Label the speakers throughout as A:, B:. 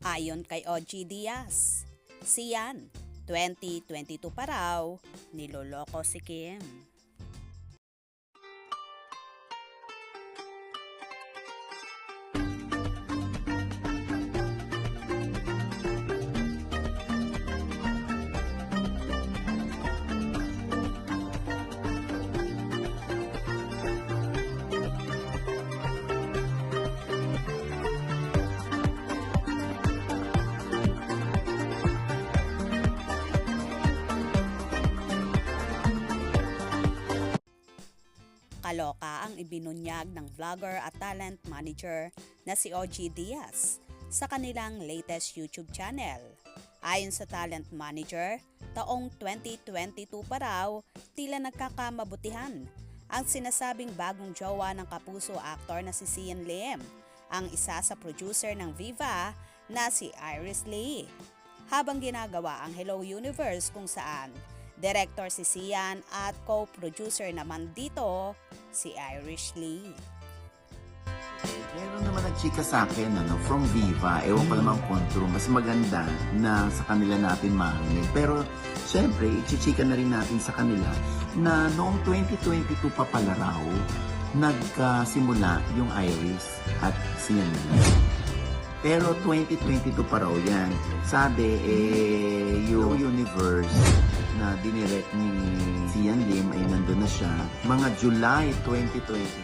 A: Ayon kay OG Diaz, siyan, 2022 pa raw, niloloko si Kim. Kaloka ang ibinunyag ng vlogger at talent manager na si OG Diaz sa kanilang latest YouTube channel. Ayon sa talent manager, taong 2022 pa raw tila nagkakamabutihan ang sinasabing bagong jowa ng kapuso aktor na si Sian Lim, ang isa sa producer ng Viva na si Iris Lee. Habang ginagawa ang Hello Universe kung saan director si Sian at co-producer naman dito si Irish Lee.
B: Meron naman nagchika sa akin from Viva, ewan ko naman kung true, mas maganda na sa kanila natin marinig. Pero syempre, ichichika na rin natin sa kanila na noong 2022 pa pala raw, nagkasimula yung Iris at Sian Lim. Pero 2022 pa raw yan. Sabi, yung universe na dinirect ni Sian Lim ay nandun na siya mga July 2022.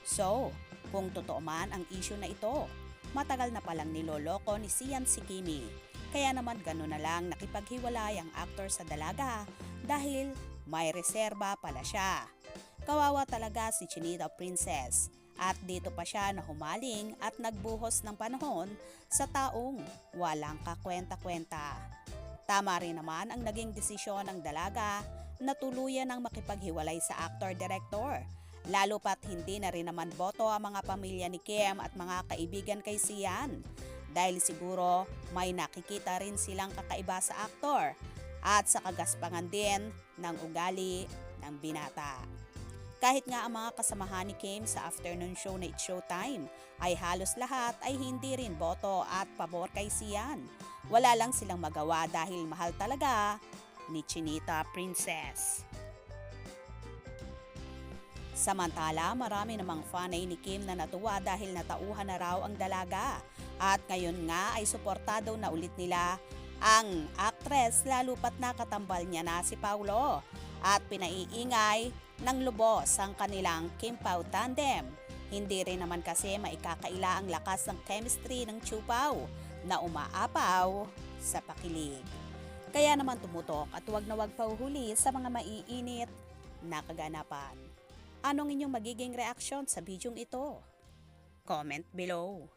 A: So, kung totoo man ang issue na ito, matagal na palang niloloko ni Sian si Kimi. Kaya naman gano'n na lang nakipaghiwalay ang aktor sa dalaga dahil may reserba pala siya. Kawawa talaga si Chinita Princess. At dito pa siya na humaling at nagbuhos ng panahon sa taong walang kakwenta-kwenta. Tama rin naman ang naging desisyon ng dalaga na tuluyan ang makipaghiwalay sa actor-director. Lalo pat hindi na rin naman boto ang mga pamilya ni Kim at mga kaibigan kay Sian. Dahil siguro may nakikita rin silang kakaiba sa aktor at sa kagaspangan din ng ugali ng binata. Kahit nga ang mga kasamahan ni Kim sa afternoon show na It's Showtime ay halos lahat ay hindi rin boto at pabor kay Sian. Wala lang silang magawa dahil mahal talaga ni Chinita Princess. Samantala, marami namang fanay ni Kim na natuwa dahil natauhan na raw ang dalaga. At ngayon nga ay suportado na ulit nila ang actress lalo pat nakatambal niya na si Paulo. At pinaiingay ng lubos ang kanilang Kim Pao tandem. Hindi rin naman kasi maikakaila ang lakas ng chemistry ng Chupaw na umaapaw sa pakilig. Kaya naman tumutok at huwag na huwag pauhuli sa mga maiinit na kaganapan. Anong inyong magiging reaksyon sa bidyong ito? Comment below.